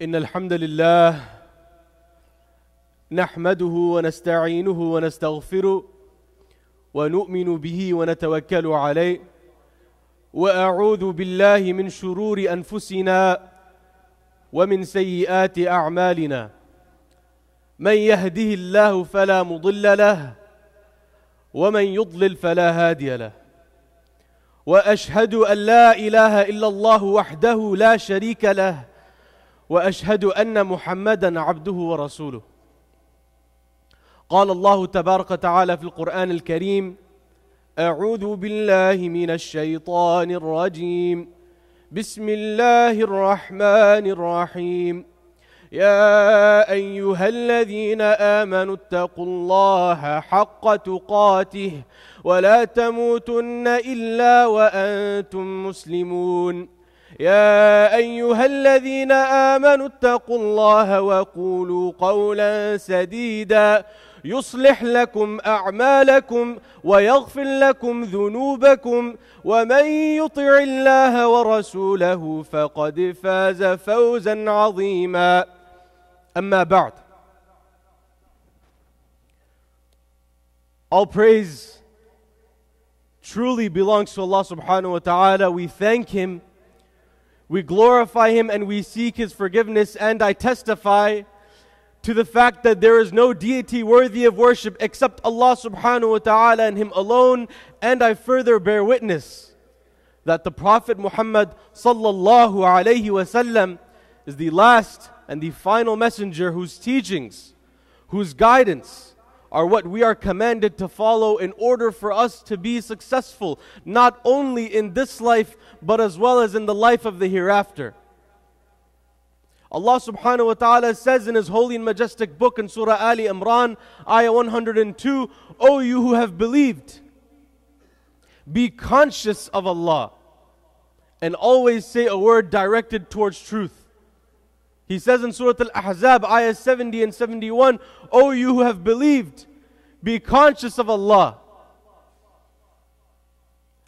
إن الحمد لله نحمده ونستعينه ونستغفره ونؤمن به ونتوكل عليه وأعوذ بالله من شرور أنفسنا ومن سيئات أعمالنا من يهده الله فلا مضل له ومن يضلل فلا هادي له وأشهد أن لا إله إلا الله وحده لا شريك له وأشهد أن محمدا عبده ورسوله. قال الله تبارك وتعالى في القرآن الكريم: أعوذ بالله من الشيطان الرجيم بسم الله الرحمن الرحيم يا أيها الذين آمنوا اتقوا الله حق تقاته ولا تموتن إلا وأنتم مسلمون يا أيها الذين آمنوا اتقوا الله وقولوا قولا سديدا يصلح لكم أعمالكم ويغفر لكم ذنوبكم ومن يطع الله ورسوله فقد فاز فوزا عظيما. أما بعد. All praise truly belongs to Allah subhanahu wa ta'ala. We thank Him, we glorify Him, and we seek His forgiveness. And I testify to the fact that there is no deity worthy of worship except Allah subhanahu wa ta'ala and Him alone. And I further bear witness that the Prophet Muhammad sallallahu alayhi wasallam is the last and the final messenger whose teachings, whose guidance are what we are commanded to follow in order for us to be successful, not only in this life, but as well as in the life of the hereafter. Allah subhanahu wa ta'ala says in His holy and majestic book in Surah Ali Imran, ayah 102, O you who have believed, be conscious of Allah and always say a word directed towards truth. He says in Surah Al-Ahzab, ayah 70 and 71, O you who have believed, be conscious of Allah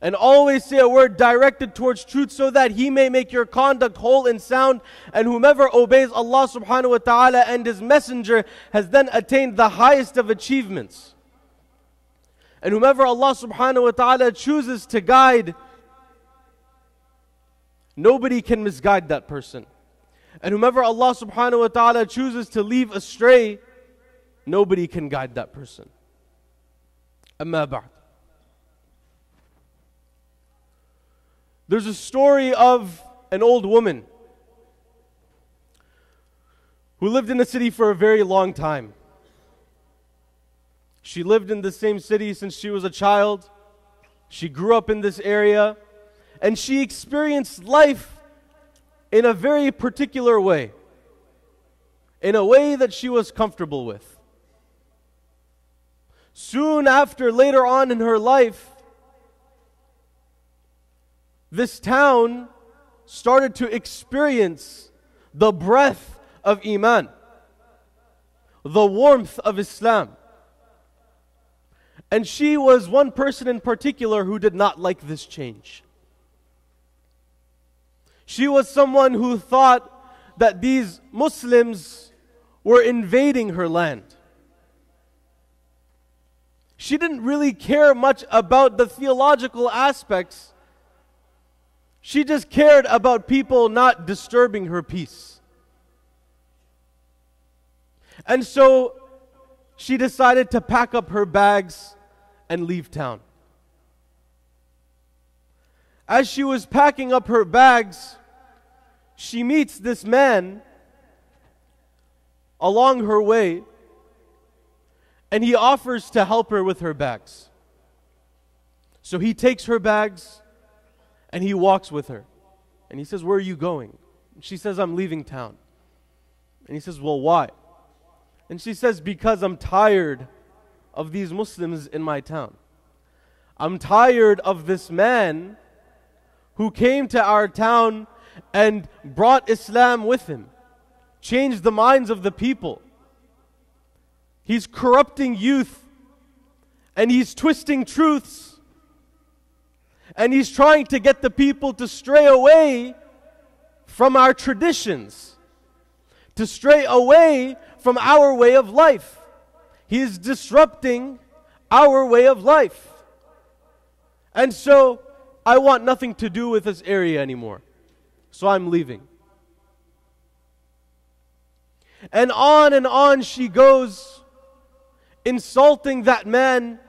and always say a word directed towards truth so that He may make your conduct whole and sound. And whomever obeys Allah subhanahu wa ta'ala and His messenger has then attained the highest of achievements. And whomever Allah subhanahu wa ta'ala chooses to guide, nobody can misguide that person. And whomever Allah subhanahu wa ta'ala chooses to leave astray, nobody can guide that person. Amma ba'd. There's a story of an old woman who lived in the city for a very long time. She lived in the same city since she was a child. She grew up in this area, and she experienced life in a very particular way, in a way that she was comfortable with. Soon after, later on in her life, this town started to experience the breath of Iman, the warmth of Islam. And she was one person in particular who did not like this change. She was someone who thought that these Muslims were invading her land. She didn't really care much about the theological aspects. She just cared about people not disturbing her peace. And so she decided to pack up her bags and leave town. As she was packing up her bags, she meets this man along her way, and he offers to help her with her bags. So he takes her bags and he walks with her. And he says, "Where are you going?" She says, "I'm leaving town." And he says, "Well, why?" And she says, "Because I'm tired of these Muslims in my town. I'm tired of this man who came to our town and brought Islam with him, changed the minds of the people. He's corrupting youth, and he's twisting truths, and he's trying to get the people to stray away from our traditions, to stray away from our way of life. He is disrupting our way of life. And so, I want nothing to do with this area anymore. So I'm leaving. And on she goes, insulting that man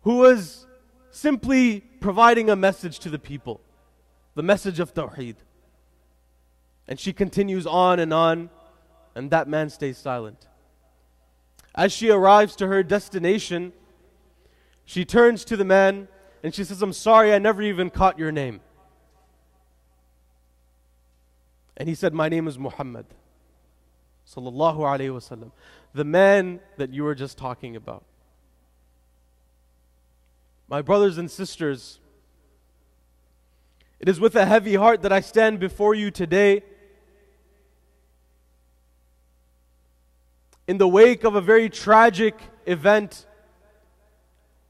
who was simply providing a message to the people. The message of Tawheed. And she continues on, and that man stays silent. As she arrives to her destination, she turns to the man and she says, "I'm sorry, I never even caught your name." And he said, "My name is Muhammad." Sallallahu alayhi wasallam. The man that you were just talking about. My brothers and sisters, it is with a heavy heart that I stand before you today in the wake of a very tragic event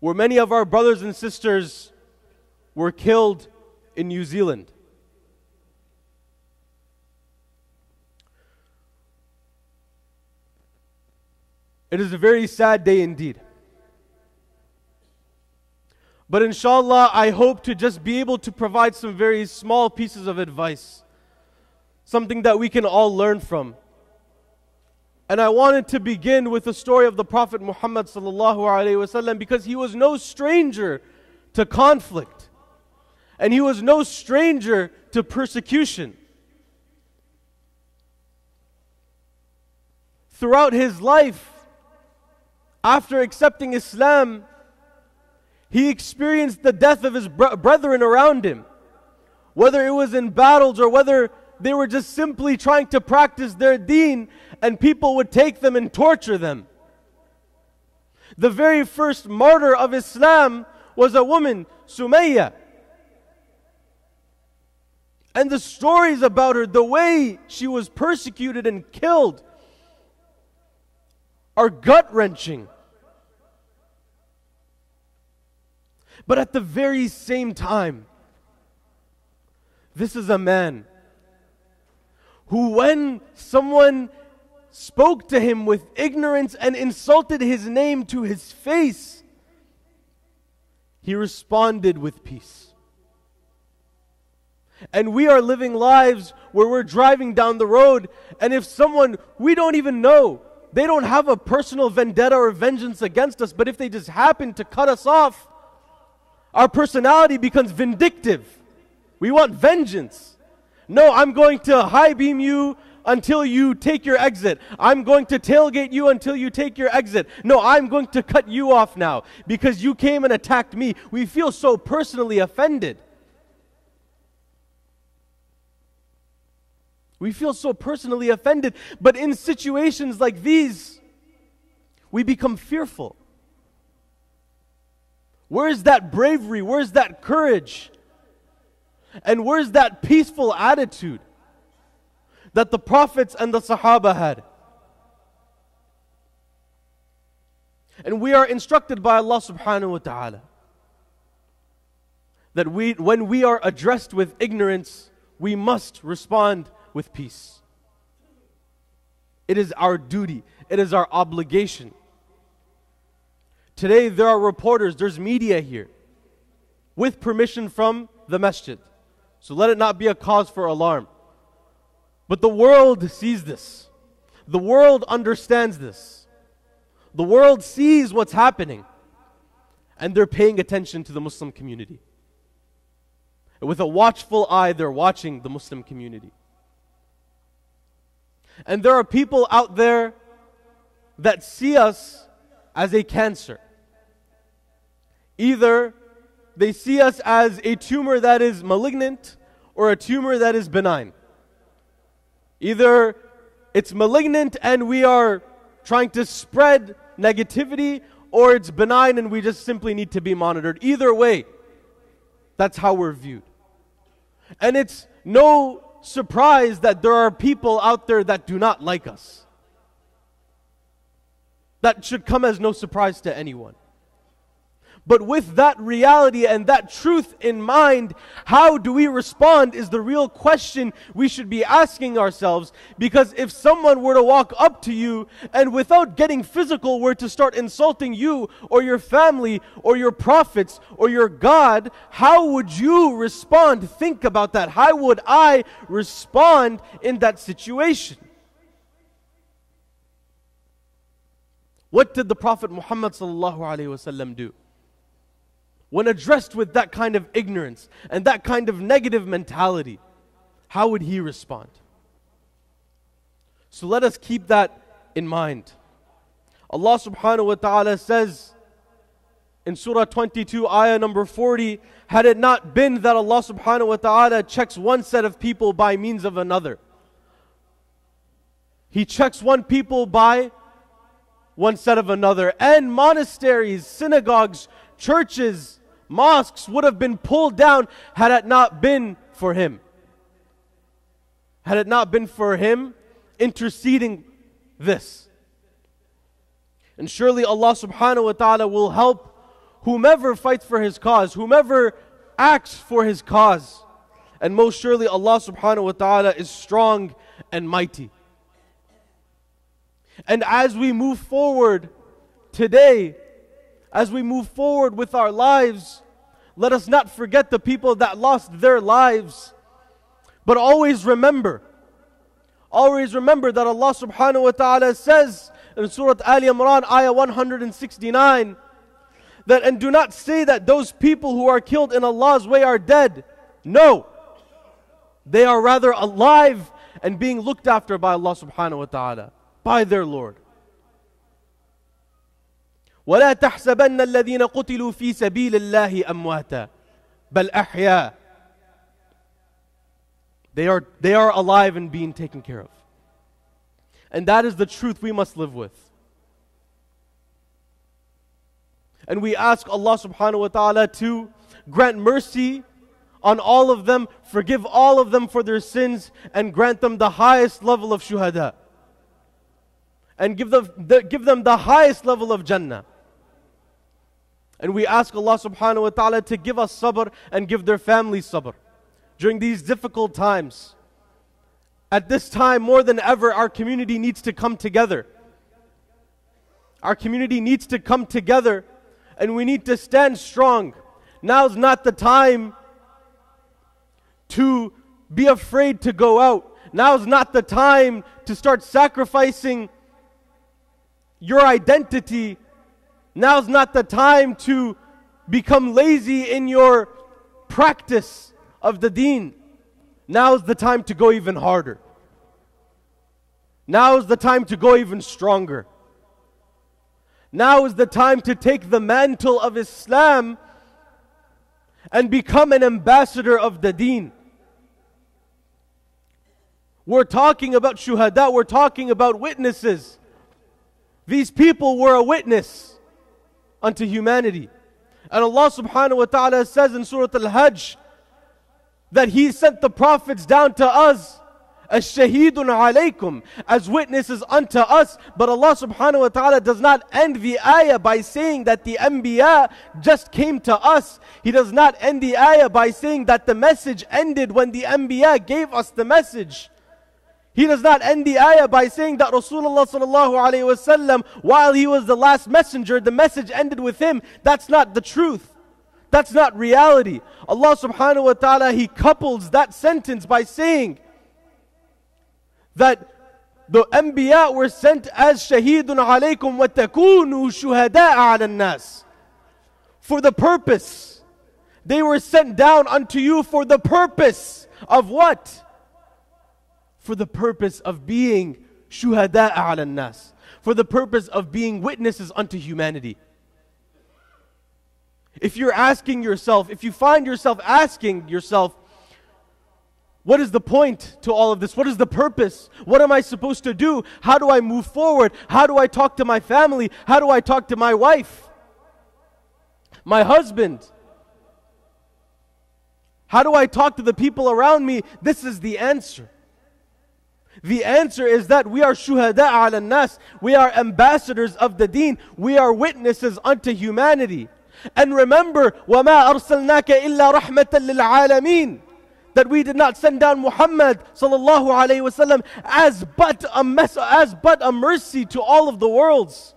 where many of our brothers and sisters were killed in New Zealand. It is a very sad day indeed. But inshallah, I hope to just be able to provide some very small pieces of advice. Something that we can all learn from. And I wanted to begin with the story of the Prophet Muhammad sallallahu alaihi wasallam, because he was no stranger to conflict. And he was no stranger to persecution. Throughout his life, after accepting Islam, he experienced the death of his brethren around him. Whether it was in battles or whether they were just simply trying to practice their deen and people would take them and torture them. The very first martyr of Islam was a woman, Sumayyah. And the stories about her, the way she was persecuted and killed, are gut-wrenching. But at the very same time, this is a man who, when someone spoke to him with ignorance and insulted his name to his face, he responded with peace. And we are living lives where we're driving down the road, and if someone we don't even know, they don't have a personal vendetta or vengeance against us, but if they just happen to cut us off, our personality becomes vindictive. We want vengeance. No, I'm going to high beam you until you take your exit. I'm going to tailgate you until you take your exit. No, I'm going to cut you off now because you came and attacked me. We feel so personally offended. We feel so personally offended. But in situations like these, we become fearful. Where's that bravery? Where's that courage? And where's that peaceful attitude that the prophets and the Sahaba had? And we are instructed by Allah subhanahu wa ta'ala that when we are addressed with ignorance, we must respond with peace. It is our duty. It is our obligation. Today there are reporters, there's media here with permission from the masjid. So let it not be a cause for alarm. But the world sees this. The world understands this. The world sees what's happening. And they're paying attention to the Muslim community. With a watchful eye, they're watching the Muslim community. And there are people out there that see us as a cancer. Either they see us as a tumor that is malignant or a tumor that is benign. Either it's malignant and we are trying to spread negativity, or it's benign and we just simply need to be monitored. Either way, that's how we're viewed. And it's no surprise that there are people out there that do not like us. That should come as no surprise to anyone. But with that reality and that truth in mind, how do we respond is the real question we should be asking ourselves. Because if someone were to walk up to you and without getting physical were to start insulting you or your family or your prophets or your God, how would you respond? Think about that. How would I respond in that situation? What did the Prophet Muhammad ﷺ do? When addressed with that kind of ignorance and that kind of negative mentality, how would he respond? So let us keep that in mind. Allah subhanahu wa ta'ala says in Surah 22, ayah number 40, had it not been that Allah subhanahu wa ta'ala checks one set of people by means of another. He checks one people by one set of another. And monasteries, synagogues, churches, mosques would have been pulled down had it not been for him. Had it not been for him interceding this. And surely Allah subhanahu wa ta'ala will help whomever fights for his cause, whomever acts for his cause. And most surely Allah subhanahu wa ta'ala is strong and mighty. And as we move forward today, as we move forward with our lives, let us not forget the people that lost their lives. But always remember that Allah subhanahu wa ta'ala says in Surah Al-Imran, ayah 169, that, and do not say that those people who are killed in Allah's way are dead. No, they are rather alive and being looked after by Allah subhanahu wa ta'ala, by their Lord. وَلَا تَحْسَبَنَّ الَّذِينَ قُتِلُوا فِي سَبِيلِ اللَّهِ أَمْوَاتًا بَلْ أَحْيَاءً. They are alive and being taken care of. And that is the truth we must live with. And we ask Allah subhanahu wa ta'ala to grant mercy on all of them, forgive all of them for their sins, and grant them the highest level of shuhada. And give them the highest level of Jannah. And we ask Allah subhanahu wa ta'ala to give us sabr and give their families sabr during these difficult times. At this time, more than ever, our community needs to come together. Our community needs to come together, and we need to stand strong. Now's not the time to be afraid to go out. Now's not the time to start sacrificing your identity. Now's not the time to become lazy in your practice of the deen. Now's the time to go even harder. Now's the time to go even stronger. Now is the time to take the mantle of Islam and become an ambassador of the deen. We're talking about shuhada, we're talking about witnesses. These people were a witness unto humanity. And Allah subhanahu wa ta'ala says in Surah Al-Hajj that He sent the prophets down to us as shahidun alaykum, as witnesses unto us. But Allah subhanahu wa ta'ala does not end the ayah by saying that the anbiya just came to us. He does not end the ayah by saying that the message ended when the anbiya gave us the message. He does not end the ayah by saying that Rasulullah sallallahu alayhi wasallam, while he was the last messenger, the message ended with him. That's not the truth. That's not reality. Allah subhanahu wa ta'ala, He couples that sentence by saying that the anbiya were sent as shahidun alaykum wa takunu shuhada'a ala nas. For the purpose. They were sent down unto you for the purpose of what? For the purpose of being shuhada'a ala nas. For the purpose of being witnesses unto humanity. If you're asking yourself, if you find yourself asking yourself, what is the point to all of this? What is the purpose? What am I supposed to do? How do I move forward? How do I talk to my family? How do I talk to my wife? My husband? How do I talk to the people around me? This is the answer. The answer is that we are shuhada ala nas. We are ambassadors of the deen. We are witnesses unto humanity. And remember, وَمَا أَرْسَلْنَاكَ إِلَّا رَحْمَةً لِلْعَالَمِينَ, that we did not send down Muhammad sallallahu alaihi wasallam as but a mercy to all of the worlds.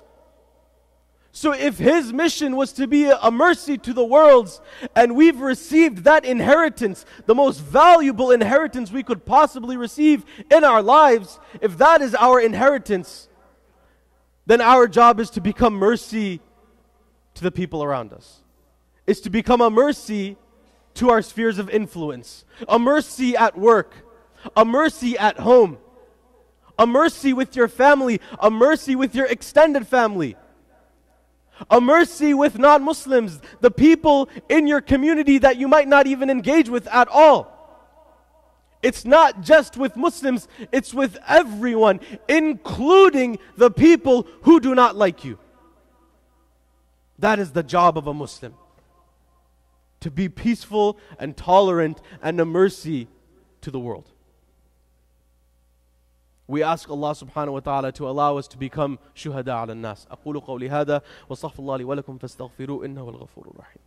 So if his mission was to be a mercy to the worlds, and we've received that inheritance, the most valuable inheritance we could possibly receive in our lives, if that is our inheritance, then our job is to become mercy to the people around us. It's to become a mercy to our spheres of influence, a mercy at work, a mercy at home, a mercy with your family, a mercy with your extended family, a mercy with non-Muslims, the people in your community that you might not even engage with at all. It's not just with Muslims, it's with everyone, including the people who do not like you. That is the job of a Muslim, to be peaceful and tolerant and a mercy to the world. We ask Allah subhanahu wa ta'ala to allow us to become shuhada ala nas. أقول قولي هذا وأستغفر الله لي ولكم فاستغفروه إنه هو الغفور الرحيم.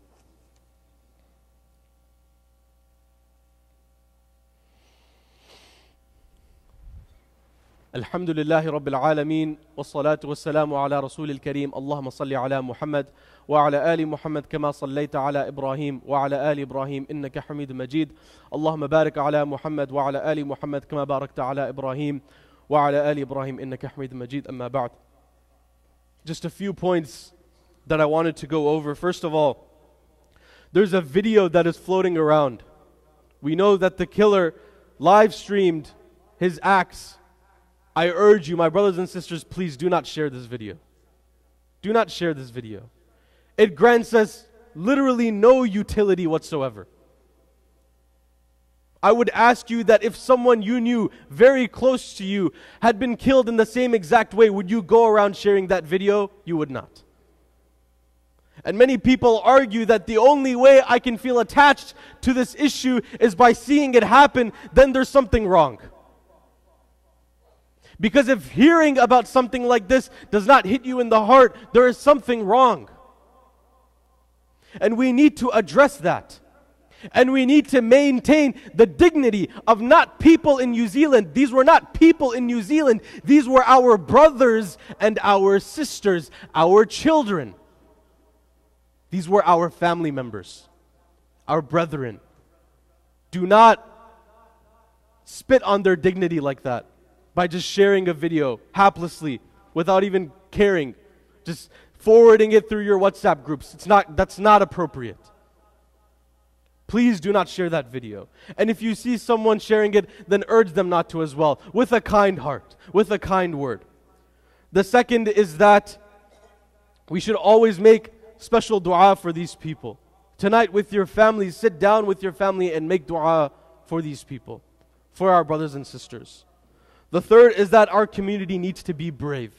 الحمد لله رب العالمين والصلاة والسلام على رسول الكريم اللهم صل على محمد وعلى آل محمد كما صليت على إبراهيم وعلى آل إبراهيم إنك حميد مجيد اللهم بارك على محمد وعلى آل محمد كما باركت على إبراهيم وعلى آل إبراهيم إنك حميد مجيد أما بعد. Just a few points that I wanted to go over. First of all, there's a video that is floating around. We know that the killer live streamed his acts. I urge you, my brothers and sisters, please do not share this video. Do not share this video. It grants us literally no utility whatsoever. I would ask you that if someone you knew very close to you had been killed in the same exact way, would you go around sharing that video? You would not. And many people argue that the only way I can feel attached to this issue is by seeing it happen, then there's something wrong. Because if hearing about something like this does not hit you in the heart, there is something wrong. And we need to address that. And we need to maintain the dignity of not people in New Zealand. These were not people in New Zealand. These were our brothers and our sisters, our children. These were our family members, our brethren. Do not spit on their dignity like that by just sharing a video haplessly without even caring, just forwarding it through your WhatsApp groups. That's not appropriate. Please do not share that video. And if you see someone sharing it, then urge them not to as well, with a kind heart, with a kind word. The second is that we should always make special dua for these people. Tonight with your family, sit down with your family and make dua for these people, for our brothers and sisters. The third is that our community needs to be brave.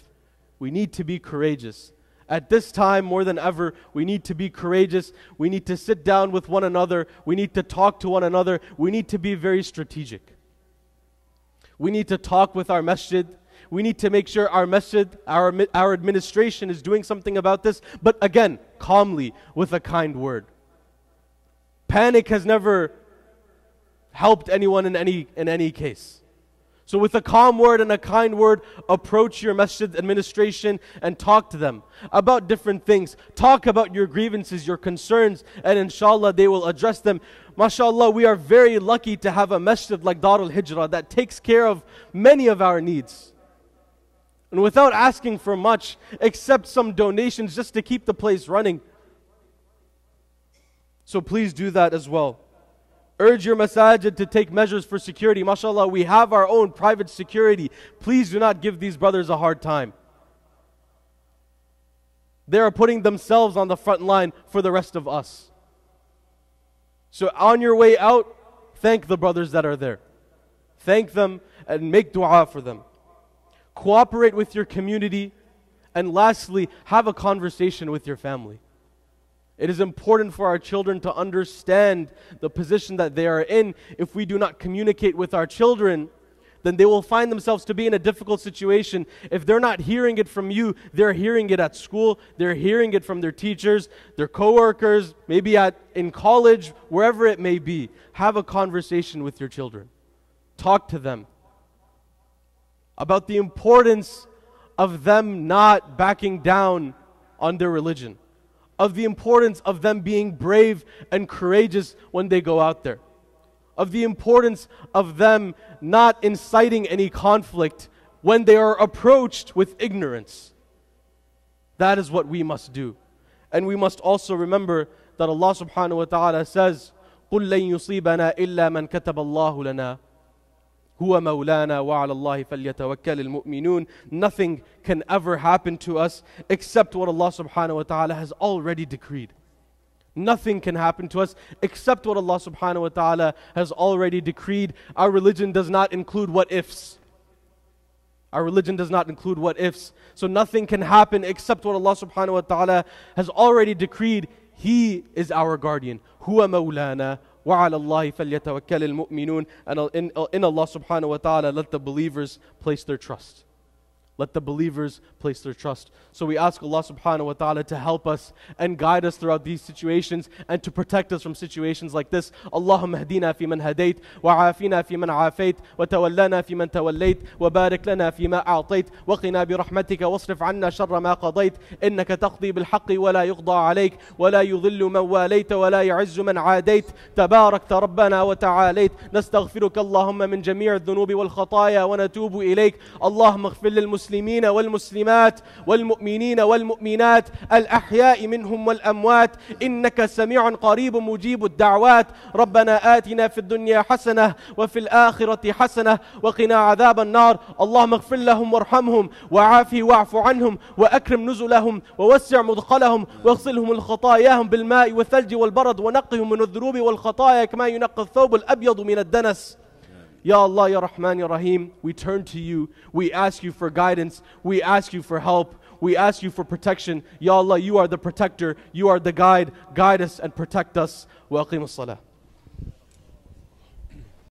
We need to be courageous. At this time, more than ever, we need to be courageous. We need to sit down with one another. We need to talk to one another. We need to be very strategic. We need to talk with our masjid. We need to make sure our masjid, our administration is doing something about this. But again, calmly, with a kind word. Panic has never helped anyone in any case. So with a calm word and a kind word, approach your masjid administration and talk to them about different things. Talk about your grievances, your concerns, and inshallah they will address them. MashaAllah, we are very lucky to have a masjid like Al-Hijrah that takes care of many of our needs. And without asking for much, except some donations just to keep the place running. So please do that as well. Urge your masajid to take measures for security. MashaAllah, we have our own private security. Please do not give these brothers a hard time. They are putting themselves on the front line for the rest of us. So on your way out, thank the brothers that are there. Thank them and make dua for them. Cooperate with your community. And lastly, have a conversation with your family. It is important for our children to understand the position that they are in. If we do not communicate with our children, then they will find themselves to be in a difficult situation. If they're not hearing it from you, they're hearing it at school, they're hearing it from their teachers, their coworkers, maybe in college, wherever it may be. Have a conversation with your children. Talk to them about the importance of them not backing down on their religion, of the importance of them being brave and courageous when they go out there, of the importance of them not inciting any conflict when they are approached with ignorance. That is what we must do. And we must also remember that Allah subhanahu wa ta'ala says, قُلْ لَن يُصِيبَنَا إِلَّا مَنْ كَتَبَ اللَّهُ لَنَا هُوَ مَوْلَانَا وَعَلَى اللَّهِ فَلْيَتَوَكَّلِ الْمُؤْمِنُونَ. Nothing can ever happen to us except what Allah subhanahu wa ta'ala has already decreed. Nothing can happen to us except what Allah subhanahu wa ta'ala has already decreed. Our religion does not include what ifs. Our religion does not include what ifs. So nothing can happen except what Allah subhanahu wa ta'ala has already decreed. He is our guardian. هُوَ مَوْلَانَا وَعَلَى اللَّهِ فَلْيَتَوَكَّلِ الْمُؤْمِنُونَ. And in Allah subhanahu wa ta'ala, let the believers place their trust. Let the believers place their trust. So we ask Allah subhanahu wa ta'ala to help us and guide us throughout these situations and to protect us from situations like this. Allahumma hdina fi man hadayt, wa afina fi man afayt, wa tawallana fi man tawallayt, wa barik lana fi ma a'tayt, wa qina bi rahmatika wasrif anna sharra ma qadayt, innaka taqdi bil haqqi wa la yuqda alayk, wa la yudhillu man walayta wa la yu'izzu man aadayt, tabarakta rabbana wa ta'alayt, nastaghfiruka Allahumma min jami' al-dhunubi wal khataya wa natubu ilayk. Allahumma ighfir lil muslimin والمسلمات والمؤمنين والمؤمنات الأحياء منهم والأموات إنك سميع قريب مجيب الدعوات. ربنا آتنا في الدنيا حسنة وفي الآخرة حسنة وقنا عذاب النار. اللهم اغفر لهم وارحمهم وعافهم واعف عنهم وأكرم نزلهم ووسع مدخلهم واغسلهم الخطاياهم بالماء والثلج والبرد ونقهم من الذنوب والخطايا كما ينقى الثوب الأبيض من الدنس. Ya Allah, Ya Rahman, Ya Rahim, we turn to you. We ask you for guidance. We ask you for help. We ask you for protection. Ya Allah, you are the protector. You are the guide. Guide us and protect us. Wa aqim as-salah.